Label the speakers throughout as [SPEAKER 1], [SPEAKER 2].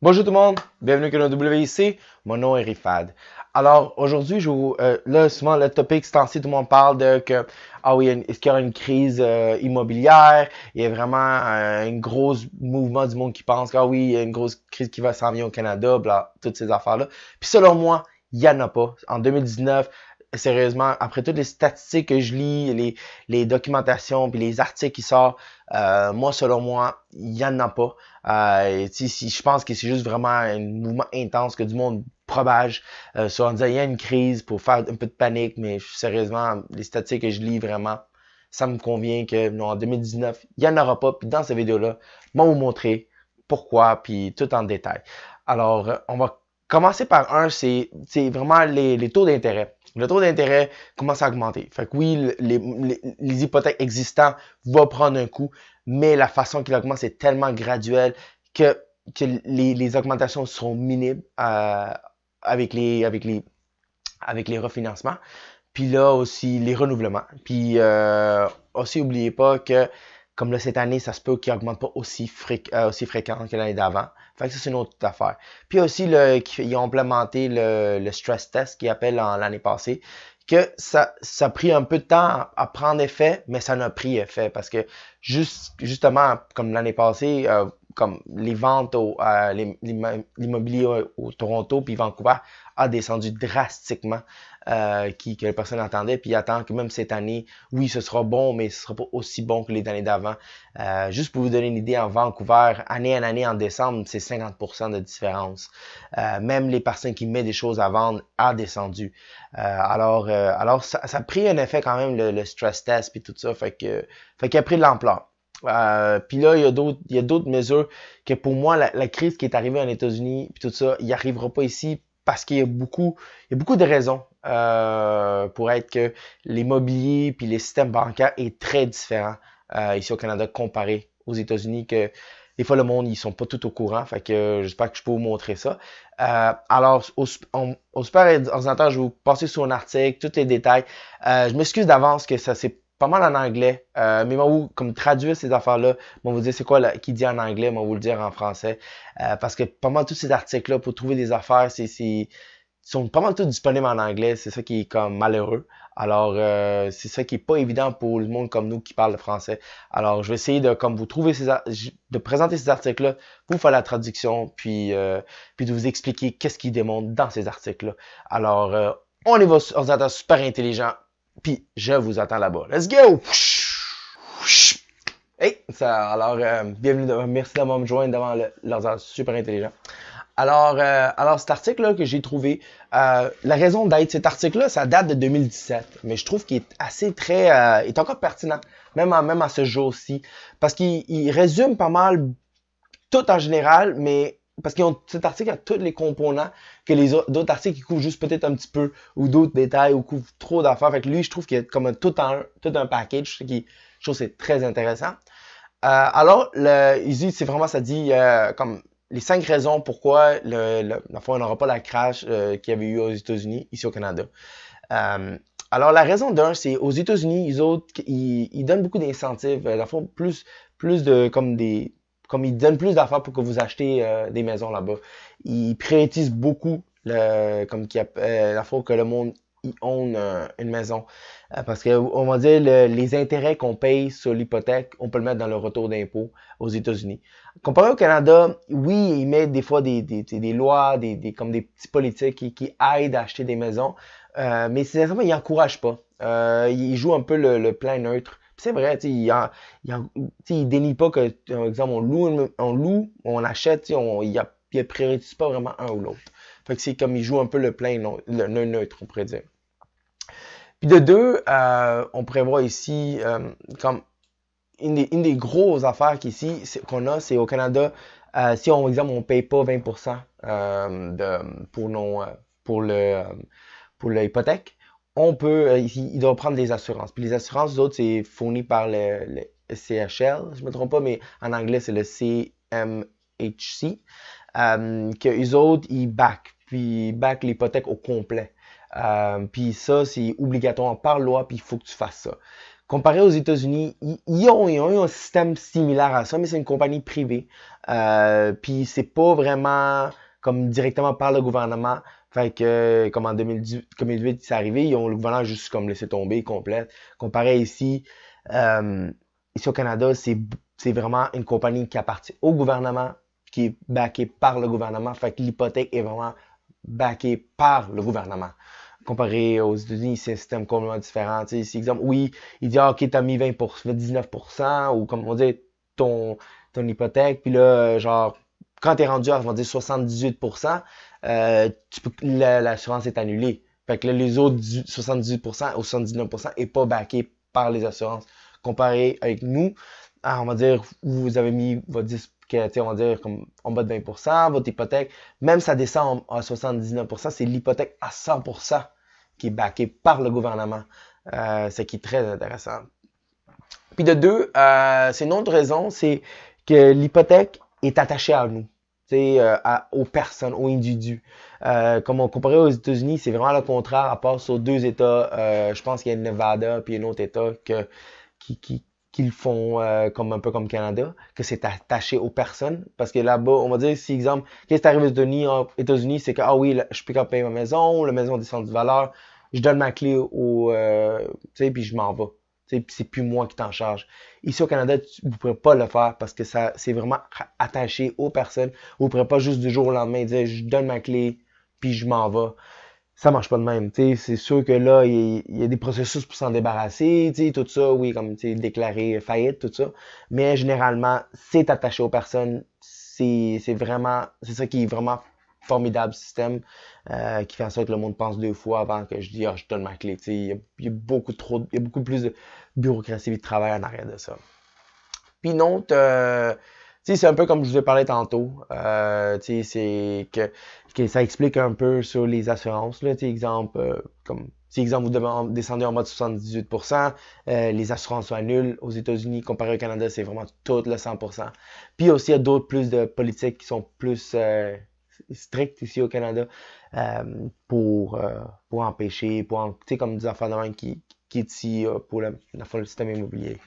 [SPEAKER 1] Bonjour tout le monde, bienvenue à notre WIC, mon nom est Rifad. Alors aujourd'hui, là souvent le topic c'est ainsi, tout le monde parle de que est-ce qu'il y aura une crise immobilière, il y a vraiment un gros mouvement du monde qui pense que il y a une grosse crise qui va s'en venir au Canada, bla, toutes ces affaires-là. Puis selon moi, il n'y en a pas. En 2019, sérieusement, après toutes les statistiques que je lis, les documentations, puis les articles qui sortent, moi, selon moi, il n'y en a pas. Je pense que c'est juste vraiment un mouvement intense que du monde propage. Sur en disant, il y a une crise pour faire un peu de panique, mais sérieusement, les statistiques que je lis vraiment, ça me convient que non, en 2019, il n'y en aura pas. Puis dans cette vidéo-là, je vais vous montrer pourquoi, puis tout en détail. Alors, on va commencer par c'est vraiment les taux d'intérêt. Le taux d'intérêt commence à augmenter. Fait que oui, les hypothèques existantes vont prendre un coup, mais la façon qu'il augmente, c'est tellement graduel que les augmentations seront minimes avec les refinancements. Puis là aussi, les renouvellements. Puis aussi, n'oubliez pas que comme là, cette année, ça se peut qu'il n'augmente pas aussi fréquent que l'année d'avant. Fait que ça, c'est une autre affaire. Puis aussi, ils ont implémenté le stress test qu'ils appellent l'année passée, que ça a pris un peu de temps à prendre effet, mais ça n'a pris effet parce que justement, comme l'année passée, comme les ventes l'immobilier au Toronto puis Vancouver a descendu drastiquement, que les personnes attendaient, puis ils attendent que même cette année, oui, ce sera bon, mais ce sera pas aussi bon que les années d'avant. Juste pour vous donner une idée, en Vancouver, année en année, en décembre, c'est 50% de différence. Même les personnes qui mettent des choses à vendre a descendu. Alors ça a pris un effet quand même, le stress test puis tout ça, fait qu'il a pris de l'ampleur. Puis là, il y a d'autres mesures que pour moi, la crise qui est arrivée en États-Unis puis tout ça, il arrivera pas ici parce qu'il y a beaucoup de raisons pour être que l'immobilier puis les systèmes bancaires est très différent ici au Canada comparé aux États-Unis, que des fois le monde ils sont pas tout au courant, fait que j'espère que je peux vous montrer ça. Alors au super ordinateur, je vais vous passer sur un article, tous les détails. Je m'excuse d'avance que ça c'est pas mal en anglais, mais moi vous comme traduire ces affaires-là, moi vous dire c'est quoi qui dit en anglais, moi vous le dire en français, parce que pas mal tous ces articles-là pour trouver des affaires, ils sont pas mal tous disponibles en anglais, c'est ça qui est comme malheureux. Alors, c'est ça qui est pas évident pour le monde comme nous qui parle le français. Alors, je vais essayer de, comme vous trouver de présenter ces articles-là, vous faire la traduction, puis de vous expliquer qu'est-ce qu'ils démontrent dans ces articles-là. Alors, on y va sur ordinateur super intelligent, puis je vous attends là-bas. Let's go! Hey, alors, bienvenue, merci d'avoir me joindre devant l'ordinateur super intelligent. Alors cet article-là que j'ai trouvé, la raison d'être cet article-là, ça date de 2017, mais je trouve qu'il est est encore pertinent, même à ce jour-ci, parce qu'il résume pas mal tout en général, mais parce cet article a tous les components que d'autres articles qui couvrent juste peut-être un petit peu, ou d'autres détails, ou couvrent trop d'affaires. Fait que lui, je trouve qu'il y a comme tout un package, je trouve que c'est très intéressant. Alors, c'est vraiment, ça dit comme les 5 raisons pourquoi on n'aura pas la crash qu'il y avait eu aux États-Unis, ici au Canada. Alors, la raison d'un, c'est aux États-Unis, ils donnent beaucoup d'incentives. Dans le fond, plus de, comme ils donnent plus d'affaires pour que vous achetez des maisons là-bas. Ils prioritisent beaucoup, la fois que le monde y own une maison. Parce que on va dire les intérêts qu'on paye sur l'hypothèque, on peut le mettre dans le retour d'impôt aux États-Unis. Comparé au Canada, oui, ils mettent des fois des lois, comme des petits politiques qui aident à acheter des maisons, mais sincèrement, ils n'encouragent pas. Ils jouent un peu le plein neutre. C'est vrai, ils dénient pas que, par exemple, on loue, on achète, ils priorisent pas vraiment un ou l'autre. Fait que c'est comme ils jouent un peu le plein le neutre, on pourrait dire. Puis de deux, on pourrait voir ici comme une des grosses affaires qu'on a, c'est au Canada, si on exemple on paye pas 20% pour l'hypothèque, on peut il doit prendre des assurances. Puis les assurances, les autres, c'est fourni par le CHL, je me trompe pas, mais en anglais c'est le CMHC, que eux autres ils back l'hypothèque au complet. Puis ça, c'est obligatoire par loi, puis il faut que tu fasses ça. Comparé aux États-Unis, ils ont eu un système similaire à ça, mais c'est une compagnie privée. Puis c'est pas vraiment comme directement par le gouvernement. Fait que comme en 2018, c'est arrivé, ils ont le gouvernement juste comme laissé tomber complète. Comparé ici, ici au Canada, c'est vraiment une compagnie qui appartient au gouvernement, qui est backée par le gouvernement. Fait que l'hypothèque est vraiment backée par le gouvernement. Comparé aux États-Unis, c'est un système complètement différent. Tu sais, c'est exemple, oui, il dit, ah, OK, t'as mis 19%, ou comme on dit, ton hypothèque, puis là, genre, quand t'es rendu à, on va dire, 78%, l'assurance est annulée. Fait que là, les autres 78% ou 79% est pas backé par les assurances. Comparé avec nous, on va dire, vous avez mis votre 10, on va dire, comme en bas de 20%, votre hypothèque, même ça descend à 79%, c'est l'hypothèque à 100% qui est backé par le gouvernement. Ce qui est très intéressant. Puis de deux, c'est une autre raison, c'est que l'hypothèque est attachée à nous, aux personnes, aux individus. Comme on comparait aux États-Unis, c'est vraiment le contraire, à part sur deux États. Je pense qu'il y a Nevada puis un autre État qui le font comme un peu comme Canada, que c'est attaché aux personnes. Parce que là-bas, on va dire, si exemple, qu'est-ce qui arrive aux États-Unis, c'est que ah oui, là, je peux pas payer ma maison, la maison descend de valeur, je donne ma clé puis je m'en vais. C'est plus moi qui t'en charge. Ici au Canada, vous ne pourrez pas le faire parce que c'est vraiment attaché aux personnes. Vous ne pourrez pas juste du jour au lendemain dire je donne ma clé puis je m'en vais. Ça marche pas de même. C'est sûr que là, il y a des processus pour s'en débarrasser, tout ça, oui, comme déclarer faillite, tout ça. Mais généralement, c'est attaché aux personnes. C'est ça qui est vraiment formidable système qui fait en sorte que le monde pense deux fois avant que je dise je donne ma clé. Il y a beaucoup plus de bureaucratie et de travail en arrière de ça. Puis une autre, c'est un peu comme je vous ai parlé tantôt. C'est que ça explique un peu sur les assurances. Là, exemple, si exemple vous descendez en bas de 78%, les assurances sont nulles. Aux États-Unis, comparé au Canada, c'est vraiment tout le 100%. Puis aussi, il y a d'autres plus de politiques qui sont plus strictes ici au Canada pour empêcher, comme des affaires de même qui est ici pour le système immobilier.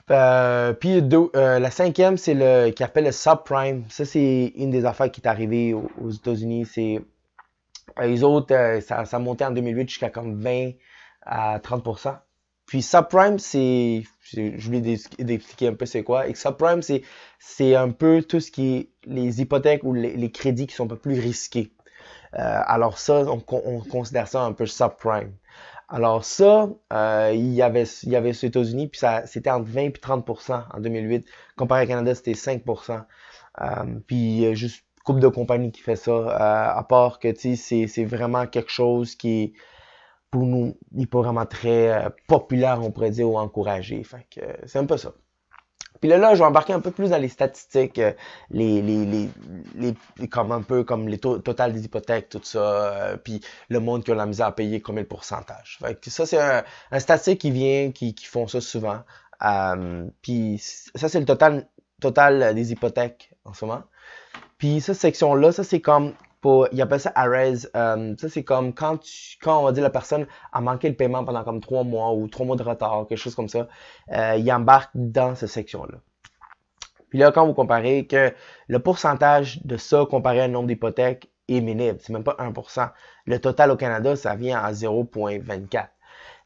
[SPEAKER 1] Puis la cinquième, c'est le qui appelle le subprime. Ça, c'est une des affaires qui est arrivée aux États-Unis. C'est les autres, ça montait en 2008 jusqu'à comme 20 à 30%. Puis subprime, je voulais d'expliquer un peu c'est quoi. Et subprime, c'est un peu tout ce qui est les hypothèques ou les crédits qui sont un peu plus risqués. Alors ça, on considère ça un peu subprime. Alors ça, il y avait aux États-Unis, puis c'était entre 20 et 30% en 2008. Comparé au Canada, c'était 5%. Puis juste une couple de compagnies qui fait ça. À part que c'est vraiment quelque chose qui est pour nous, n'est pas vraiment très populaire, on pourrait dire, ou encouragé. Fait que c'est un peu ça. Puis là, je vais embarquer un peu plus dans les statistiques, comme un peu comme les total des hypothèques, tout ça, puis le monde qui a la misère à payer, combien de pourcentage. Fait que ça, c'est un statistique qui font ça souvent. Puis ça, c'est le total des hypothèques en ce moment. Puis cette section-là, ça, c'est comme il appelle ça ARES. Ça, c'est comme quand on va dire la personne a manqué le paiement pendant comme 3 mois ou 3 mois de retard, quelque chose comme ça, il embarque dans cette section-là. Puis là, quand vous comparez que le pourcentage de ça comparé au nombre d'hypothèques est minime, c'est même pas 1%. Le total au Canada, ça vient à 0,24.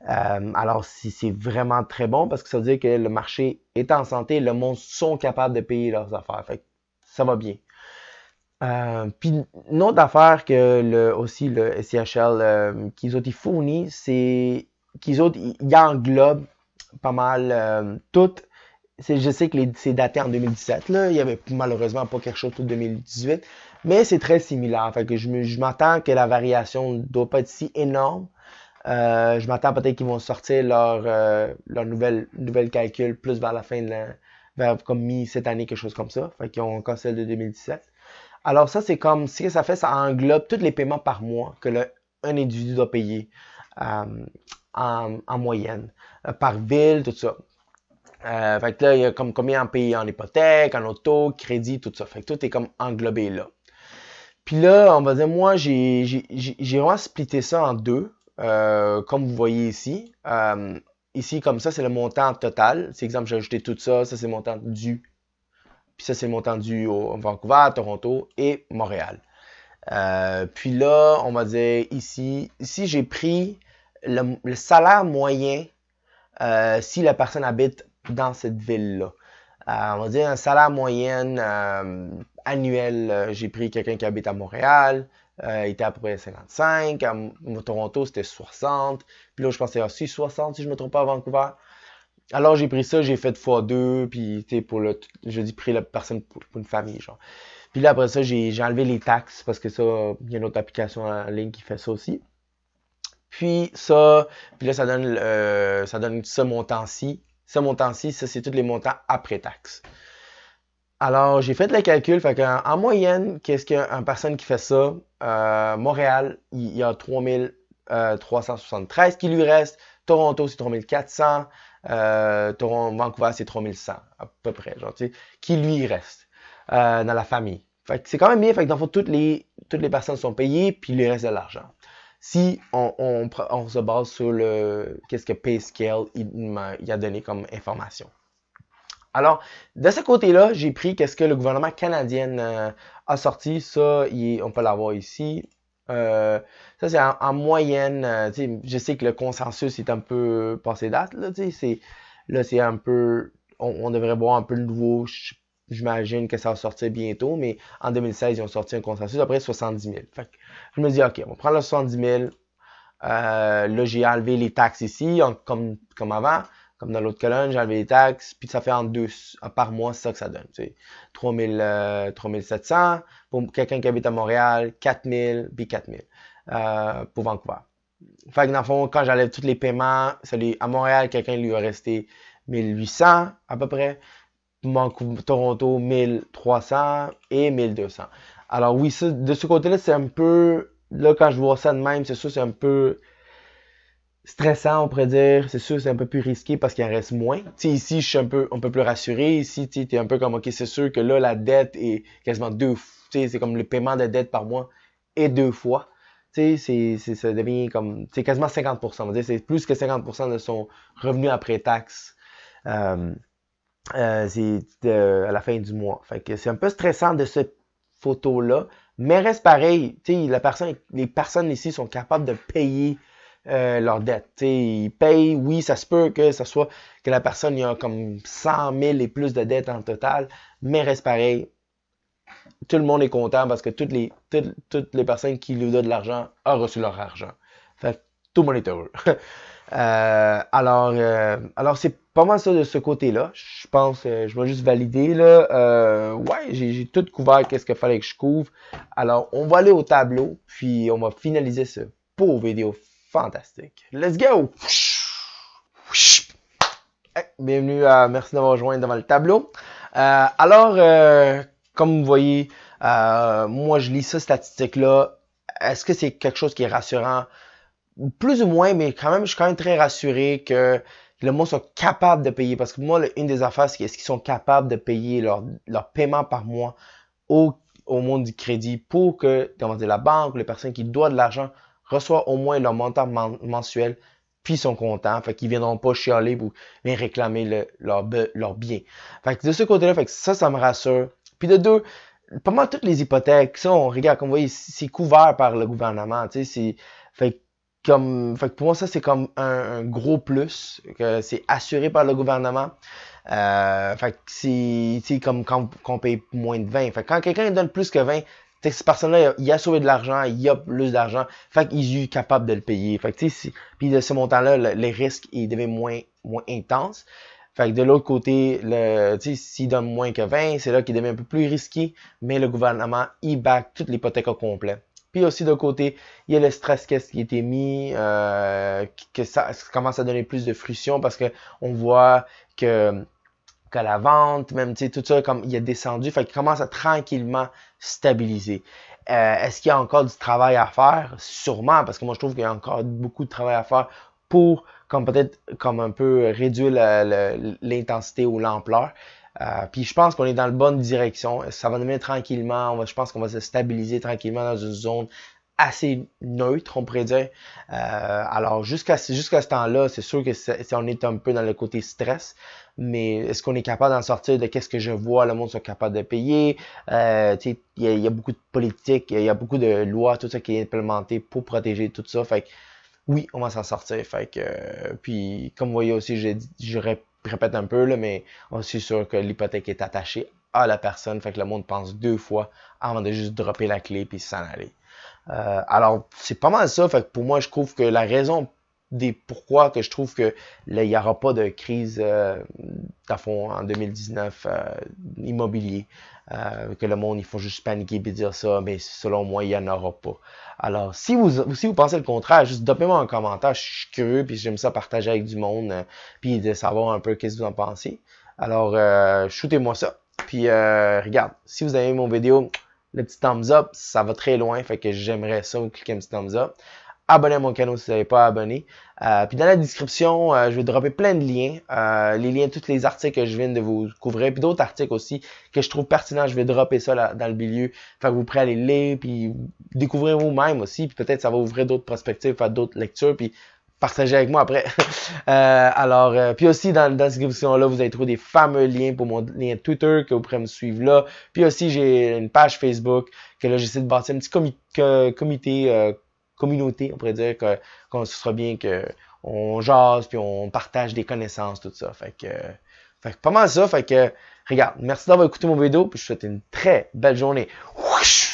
[SPEAKER 1] Alors, c'est vraiment très bon parce que ça veut dire que le marché est en santé, le monde sont capables de payer leurs affaires. Fait que ça va bien. Puis une autre affaire que aussi le SCHL qu'ils autres ils fournissent, c'est qu'ils autres ils englobent pas mal tout. Je sais que c'est daté en 2017 là, il y avait malheureusement pas quelque chose pour 2018, mais c'est très similaire. Fait que je m'attends que la variation ne doit pas être si énorme. Je m'attends peut-être qu'ils vont sortir leur nouvelle calcul plus vers la fin vers comme mi-cette année, quelque chose comme ça. Fait qu'ils ont encore celle de 2017. Alors ça, c'est comme, ce que ça fait, ça englobe tous les paiements par mois que un individu doit payer en moyenne, par ville, tout ça. Fait que là, il y a comme combien en payer en hypothèque, en auto, crédit, tout ça. Fait que tout est comme englobé là. Puis là, on va dire, moi, j'ai vraiment splitté ça en deux, comme vous voyez ici. ici, comme ça, c'est le montant total. C'est exemple, j'ai ajouté tout ça. Ça, c'est le montant dû. Puis ça, c'est le montant dû au Vancouver, Toronto et Montréal. Puis là, on va dire ici j'ai pris le salaire moyen si la personne habite dans cette ville-là. On va dire un salaire moyen annuel. J'ai pris quelqu'un qui habite à Montréal. Il était à peu près 55. À Toronto, c'était 60. Puis là, je pensais aussi 60 si je ne me trompe pas à Vancouver. Alors, j'ai pris ça, j'ai fait x2. Puis, tu sais, j'ai pris la personne pour une famille, genre. Puis là, après ça, j'ai enlevé les taxes parce que ça, il y a une autre application en ligne qui fait ça aussi. Puis là, ça donne ce montant-ci. Ce montant-ci, ça, c'est tous les montants après taxes. Alors, j'ai fait le calcul. Fait en moyenne, qu'est-ce qu'une personne qui fait ça? Montréal, il y a 3373 qui lui reste. Toronto, c'est 3400. Vancouver, c'est 3100 à peu près, genre, tu sais, qui lui reste dans la famille. Fait que c'est quand même bien. Fait que dans le fond, toutes les personnes sont payées, puis il lui reste de l'argent. Si on se base sur qu'est-ce que PayScale il a donné comme information. Alors, de ce côté-là, j'ai pris qu'est-ce que le gouvernement canadien a sorti. Ça, on peut l'avoir ici. Ça, c'est en moyenne. Je sais que le consensus est un peu passé date. Là, c'est un peu. On devrait voir un peu le nouveau. J'imagine que ça va sortir bientôt, mais en 2016, ils ont sorti un consensus après 70 000. Fait que je me dis, OK, on prend le 70 000. Là, j'ai enlevé les taxes ici, comme avant. Comme dans l'autre colonne, j'ai enlevé les taxes, puis ça fait par mois, c'est ça que ça donne. 3700 pour quelqu'un qui habite à Montréal, 4000, puis 4000 pour Vancouver. Fait que dans le fond, quand j'enlève tous les paiements, à Montréal, quelqu'un lui a resté 1800 à peu près. Toronto, 1300 et 1200. Alors oui, de ce côté-là, c'est un peu... Là, quand je vois ça de même, c'est sûr, c'est un peu stressant, on pourrait dire. C'est sûr, c'est un peu plus risqué parce qu'il en reste moins. Tu sais, ici, je suis un peu plus rassuré. Ici, tu es un peu comme, OK, c'est sûr que là, la dette est quasiment deux fois. Tu sais, c'est comme le paiement de dette par mois est deux fois. Tu sais, ça devient comme... C'est quasiment 50%. On va dire, c'est plus que 50% de son revenu après taxe. C'est à la fin du mois. Fait que c'est un peu stressant de cette photo-là. Mais reste pareil, les personnes ici sont capables de payer leurs dettes. Ils payent, oui, ça se peut que la personne il y a comme 100 000 et plus de dettes en total, mais reste pareil. Tout le monde est content parce que toutes les personnes qui lui donnent de l'argent ont reçu leur argent. Fait que tout le monde est heureux. Alors c'est pas mal ça de ce côté-là. Je pense, je vais juste valider là. Ouais, j'ai tout couvert qu'est-ce qu'il fallait que je couvre. Alors, on va aller au tableau, puis on va finaliser ce beau vidéo fantastique. Let's go! Hey, bienvenue, merci d'avoir rejoint devant le tableau. Comme vous voyez, moi je lis ce statistique-là. Est-ce que c'est quelque chose qui est rassurant? Plus ou moins, mais quand même, je suis quand même très rassuré que le monde soit capable de payer. Parce que moi, une des affaires, c'est est-ce qu'ils sont capables de payer leur paiement par mois au monde du crédit pour que, comment dire, la banque ou les personnes qui doivent de l'argent reçoivent au moins leur montant mensuel puis sont contents. Fait qu'ils viendront pas chialer pour venir réclamer leur bien. Fait que de ce côté-là, fait que ça me rassure. Puis de deux, pas mal toutes les hypothèques, ça, on regarde, comme vous voyez, c'est couvert par le gouvernement. Tu sais, fait que pour moi, ça, c'est comme un gros plus, que c'est assuré par le gouvernement. Fait que c'est comme quand on paye moins de 20. Fait que quand quelqu'un donne plus que 20, cette personne-là, il a sauvé de l'argent, il a plus d'argent. Fait qu'il est capable de le payer. Fait que puis de ce montant-là, les risques, ils deviennent moins intenses. Fait que de l'autre côté, s'il donne moins que 20, c'est là qu'il devient un peu plus risqué, mais le gouvernement, il back toute l'hypothèque au complet. Puis aussi de côté, il y a le stress test qui a été mis, que ça commence à donner plus de fruition parce que on voit que la vente, même tout ça, comme il a descendu, fait qu'il commence à tranquillement stabiliser. Est-ce qu'il y a encore du travail à faire? Sûrement, parce que moi je trouve qu'il y a encore beaucoup de travail à faire pour peut-être un peu réduire l'intensité ou l'ampleur. Puis je pense qu'on est dans la bonne direction. Ça va devenir tranquillement. Je pense qu'on va se stabiliser tranquillement dans une zone assez neutre, on pourrait dire. Alors, jusqu'à ce temps-là, c'est sûr que on est un peu dans le côté stress, mais est-ce qu'on est capable d'en sortir de qu'est-ce que je vois, le monde soit capable de payer? Il y a beaucoup de politique, il y a beaucoup de lois, tout ça qui est implémenté pour protéger tout ça. Fait que, oui, on va s'en sortir. Fait que, puis, comme vous voyez aussi, répète un peu, là, mais on est sûr que l'hypothèque est attachée à la personne. Fait que le monde pense 2 fois avant de juste dropper la clé puis s'en aller. Alors, c'est pas mal ça. Fait que pour moi, je trouve que la raison des pourquoi que je trouve que là, il n'y aura pas de crise à fond en 2019 immobilier, que le monde, il faut juste paniquer et dire ça, mais selon moi, il n'y en aura pas. Alors, si vous pensez le contraire, juste donnez-moi un commentaire, je suis curieux, puis j'aime ça partager avec du monde, puis de savoir un peu qu'est-ce que vous en pensez. Alors, shootez-moi ça. Puis, regarde, si vous avez aimé mon vidéo, le petit thumbs up, ça va très loin, fait que j'aimerais ça, vous cliquez un petit thumbs up. Abonnez à mon canal si vous n'avez pas abonné. Puis dans la description, je vais dropper plein de liens. Les liens de tous les articles que je viens de vous couvrir. Puis d'autres articles aussi que je trouve pertinents. Je vais dropper ça là, dans le milieu. Fait que vous pourrez aller lire, puis découvrir vous-même aussi. Puis peut-être ça va ouvrir d'autres perspectives, faire d'autres lectures. Puis partager avec moi après. Puis aussi dans la description-là, vous allez trouver des fameux liens pour mon lien Twitter que vous pourrez me suivre là. Puis aussi, j'ai une page Facebook que là, j'essaie de bâtir un petit communauté, on pourrait dire que ce sera bien que on jase puis on partage des connaissances, tout ça. Fait que pas mal ça. Fait que regarde, merci d'avoir écouté mon vidéo puis je vous souhaite une très belle journée. Whoosh!